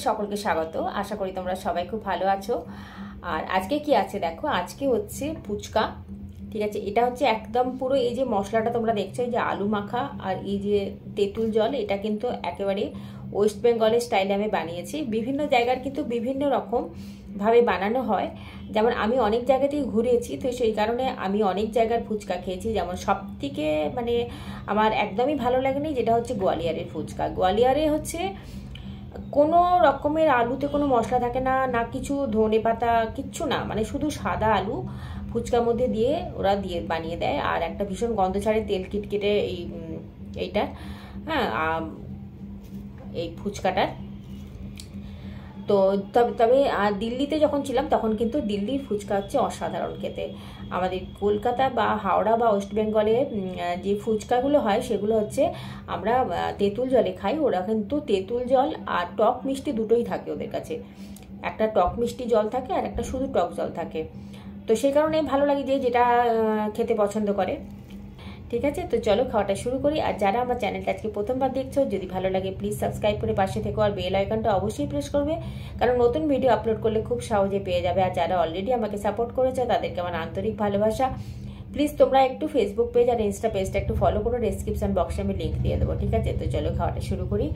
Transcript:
সকলকে স্বাগত। আশা করি তোমরা সবাই খুব ভালো আছো। আর আজকে কি আছে দেখো, আজকে হচ্ছে ফুচকা। ঠিক আছে, এটা হচ্ছে একদম পুরো এই যে মশলাটা তোমরা দেখছো, এই যে আলু মাখা আর এই যে তেঁতুল জল, এটা কিন্তু একেবারে ওয়েস্ট বেঙ্গলের স্টাইলে আমি বানিয়েছি। বিভিন্ন জায়গার কিন্তু বিভিন্ন রকম ভাবে বানানো হয়। যেমন আমি অনেক জায়গাতেই ঘুরেছি, তো সেই কারণে আমি অনেক জায়গার ফুচকা খেয়েছি। যেমন সব থেকে মানে আমার একদমই ভালো লাগেনি যেটা হচ্ছে গোয়ালিয়রের ফুচকা। গোয়ালিয়রে হচ্ছে কোনো রকমের আলুতে কোনো মশলা থাকে না, না কিছু ধনে পাতা, কিচ্ছু না, মানে শুধু সাদা আলু ফুচকার মধ্যে দিয়ে ওরা বানিয়ে দেয়। আর একটা ভীষণ গন্ধ ছাড়ে তেল কিটকিটে এইটার, হ্যাঁ, এই ফুচকাটার। তো তবে দিল্লিতে যখন ছিলাম তখন কিন্তু দিল্লির ফুচকা হচ্ছে অসাধারণ খেতে। আমাদের কলকাতা বা হাওড়া বা ওয়েস্ট বেঙ্গলে যে ফুচকাগুলো হয় সেগুলো হচ্ছে আমরা তেঁতুল জলে খাই, ওরা কিন্তু তেঁতুল জল আর টক মিষ্টি দুটোই থাকে ওদের কাছে। একটা টক মিষ্টি জল থাকে আর একটা শুধু টক জল থাকে। তো সেই কারণে ভালো লাগে যে যেটা খেতে পছন্দ করে। ঠিক আছে, তো চলো খাওয়াটা শুরু করি। আর যারা আমার চ্যানেলটা আজকে প্রথমবার দেখছো, যদি ভালো লাগে প্লিজ সাবস্ক্রাইব করে পাশে থেকো, আর বেল আইকনটা অবশ্যই প্রেস করবে, কারণ নতুন ভিডিও আপলোড করলে খুব সহজে পেয়ে যাবে। আর যারা অলরেডি আমাকে সাপোর্ট করেছে তাদেরকে আমার আন্তরিক ভালোবাসা। প্লিজ তোমরা একটু ফেসবুক পেজ আর ইনস্টা পেজটা একটু ফলো করো, ডেসক্রিপশন বক্সে আমি লিঙ্ক দিয়ে দেবো। ঠিক আছে, তো চলো খাওয়াটা শুরু করি।